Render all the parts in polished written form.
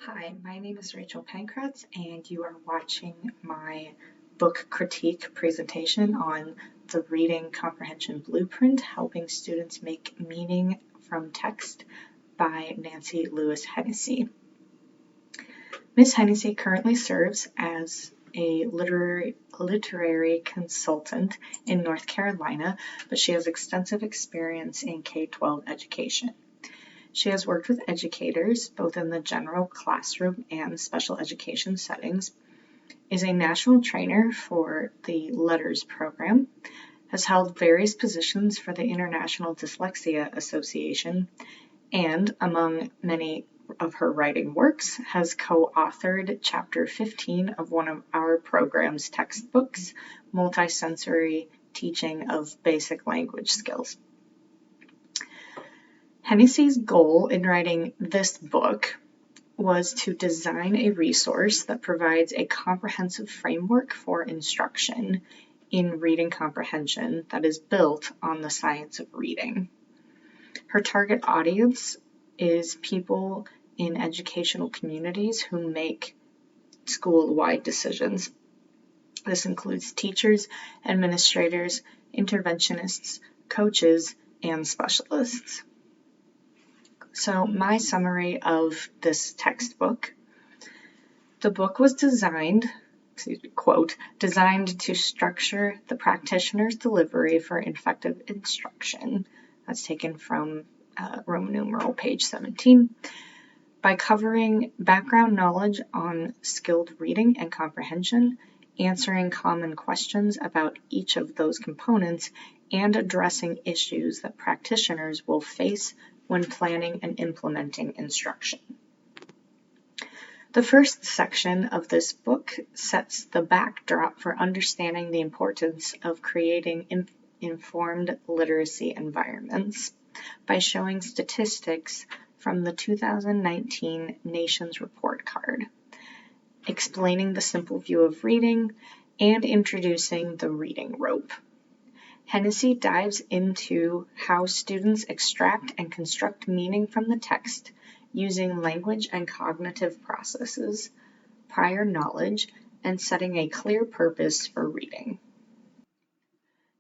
Hi, my name is Rachel Pankratz, and you are watching my book critique presentation on the Reading Comprehension Blueprint, Helping Students Make Meaning from Text by Nancy Lewis Hennessy. Ms. Hennessy currently serves as a literary consultant in North Carolina, but she has extensive experience in K-12 education. She has worked with educators both in the general classroom and special education settings, is a national trainer for the LETTERS program, has held various positions for the International Dyslexia Association, and, among many of her writing works, has co-authored Chapter 15 of one of our program's textbooks, Multisensory Teaching of Basic Language Skills. Hennessy's goal in writing this book was to design a resource that provides a comprehensive framework for instruction in reading comprehension that is built on the science of reading. Her target audience is people in educational communities who make school-wide decisions. This includes teachers, administrators, interventionists, coaches, and specialists. So my summary of this textbook: the book was designed to structure the practitioner's delivery for effective instruction. That's taken from Roman numeral page 17, by covering background knowledge on skilled reading and comprehension, answering common questions about each of those components, and addressing issues that practitioners will face when planning and implementing instruction. The first section of this book sets the backdrop for understanding the importance of creating informed literacy environments by showing statistics from the 2019 Nations Report Card, explaining the simple view of reading, and introducing the reading rope. Hennessy dives into how students extract and construct meaning from the text using language and cognitive processes, prior knowledge, and setting a clear purpose for reading.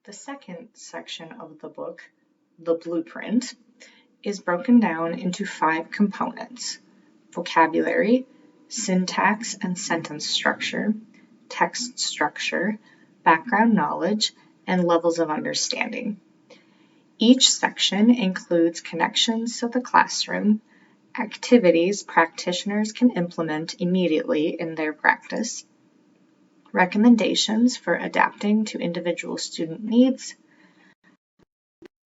The second section of the book, the blueprint, is broken down into 5 components: vocabulary, syntax and sentence structure, text structure, background knowledge, and levels of understanding. Each section includes connections to the classroom, activities practitioners can implement immediately in their practice, recommendations for adapting to individual student needs.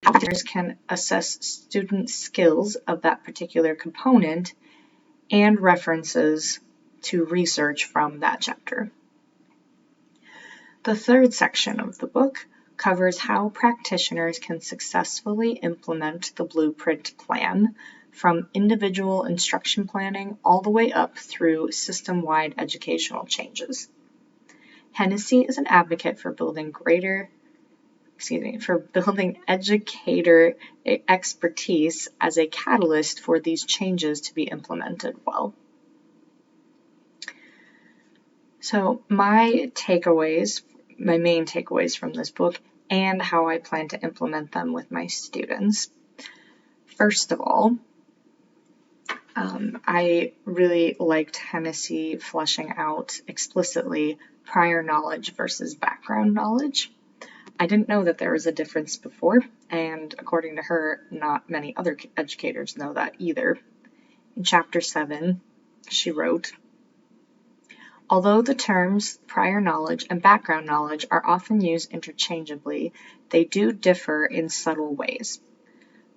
Practitioners can assess student skills of that particular component, and references to research from that chapter. The third section of the book covers how practitioners can successfully implement the blueprint plan from individual instruction planning all the way up through system-wide educational changes. Hennessy is an advocate for building educator expertise as a catalyst for these changes to be implemented well. So my main takeaways from this book and how I plan to implement them with my students. First of all, I really liked Hennessy fleshing out explicitly prior knowledge versus background knowledge. I didn't know that there was a difference before, and according to her, not many other educators know that either. In Chapter 7, she wrote, "Although the terms prior knowledge and background knowledge are often used interchangeably, they do differ in subtle ways.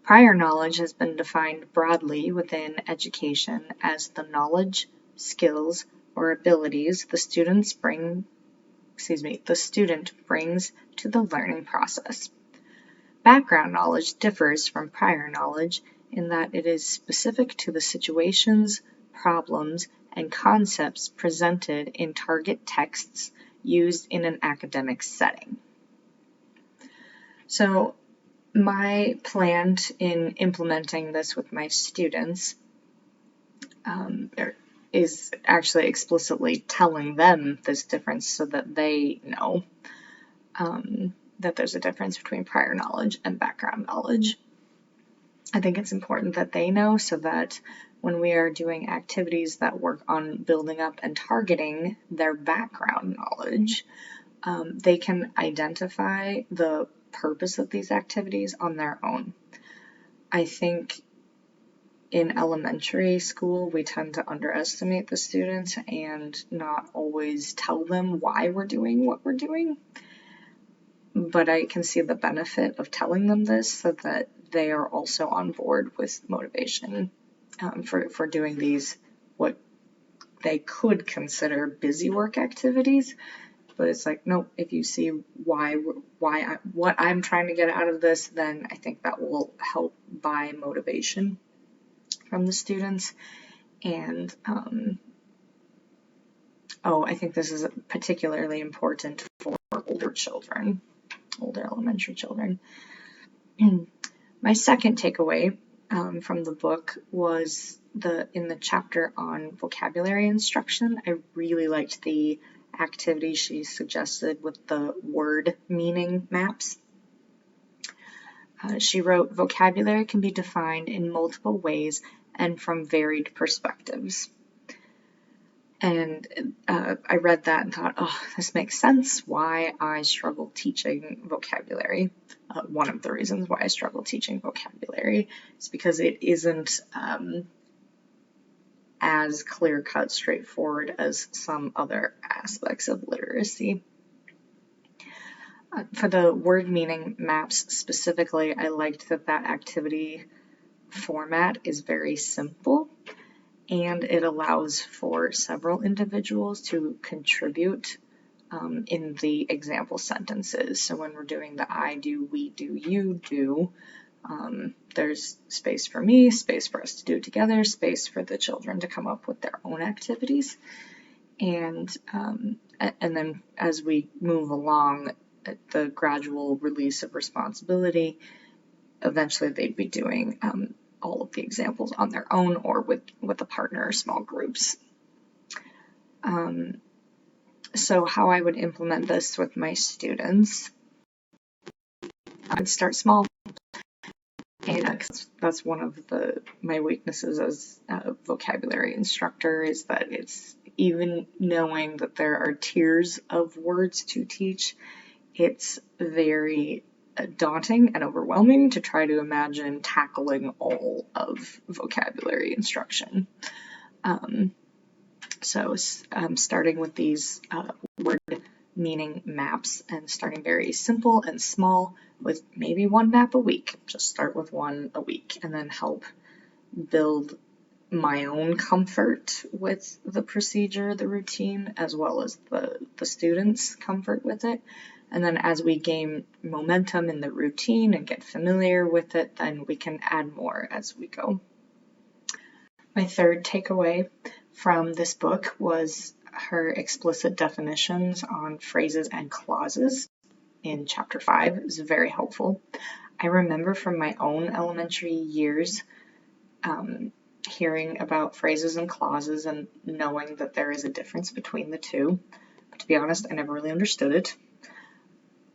Prior knowledge has been defined broadly within education as the knowledge, skills, or abilities the student brings to the learning process. Background knowledge differs from prior knowledge in that it is specific to the situations, problems, and concepts presented in target texts used in an academic setting." So my plan in implementing this with my students, is actually explicitly telling them this difference so that they know that there's a difference between prior knowledge and background knowledge. I think it's important that they know so that when we are doing activities that work on building up and targeting their background knowledge, they can identify the purpose of these activities on their own. I think in elementary school, we tend to underestimate the students and not always tell them why we're doing what we're doing. But I can see the benefit of telling them this so that they are also on board with motivation for doing these, what they could consider busy work activities. But it's like, no, if you see what I'm trying to get out of this, then I think that will help buy motivation from the students. And I think this is particularly important for older children, older elementary children. My second takeaway from the book was in the chapter on vocabulary instruction. I really liked the activity she suggested with the word meaning maps. She wrote, vocabulary can be defined in multiple ways and from varied perspectives. And I read that and thought, oh, this makes sense why I struggle teaching vocabulary. One of the reasons why I struggle teaching vocabulary is because it isn't as clear-cut, straightforward as some other aspects of literacy. For the word meaning maps specifically, I liked that activity format is very simple and it allows for several individuals to contribute in the example sentences. So when we're doing the I do, we do, you do, there's space for me, space for us to do it together, space for the children to come up with their own activities. And then as we move along, the gradual release of responsibility, eventually they'd be doing all of the examples on their own or with a partner or small groups. So how I would implement this with my students, I'd start small. And that's one of my weaknesses as a vocabulary instructor, is that it's even knowing that there are tiers of words to teach, it's very daunting and overwhelming to try to imagine tackling all of vocabulary instruction. So starting with these word meaning maps and starting very simple and small with maybe one map a week. Just start with one a week and then help build my own comfort with the procedure, the routine, as well as the students' comfort with it. And then as we gain momentum in the routine and get familiar with it, then we can add more as we go. My third takeaway from this book was her explicit definitions on phrases and clauses in chapter 5. It was very helpful. I remember from my own elementary years hearing about phrases and clauses and knowing that there is a difference between the two. But to be honest, I never really understood it.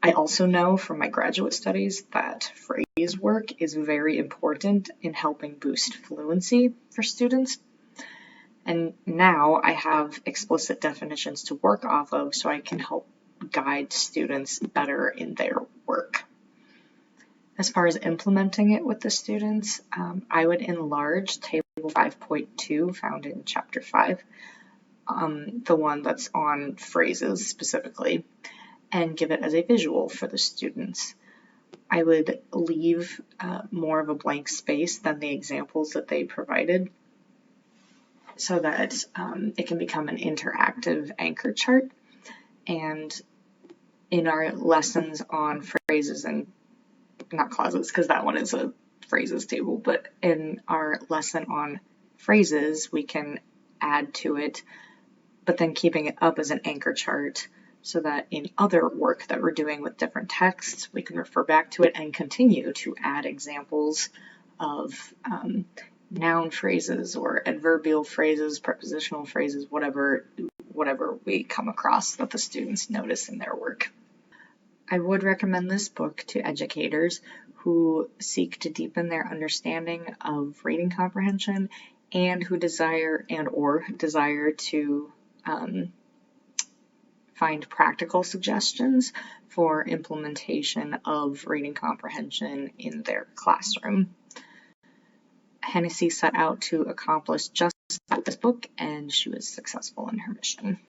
I also know from my graduate studies that phrase work is very important in helping boost fluency for students. And now I have explicit definitions to work off of so I can help guide students better in their work. As far as implementing it with the students, I would enlarge Table 5.2 found in Chapter 5, the one that's on phrases specifically, and give it as a visual for the students. I would leave more of a blank space than the examples that they provided so that it can become an interactive anchor chart. And in our lessons on phrases and not clauses, because that one is a phrases table, but in our lesson on phrases, we can add to it, but then keeping it up as an anchor chart so that in other work that we're doing with different texts, we can refer back to it and continue to add examples of noun phrases or adverbial phrases, prepositional phrases, whatever we come across that the students notice in their work. I would recommend this book to educators who seek to deepen their understanding of reading comprehension and who desire to find practical suggestions for implementation of reading comprehension in their classroom. Hennessy set out to accomplish just that with this book, and she was successful in her mission.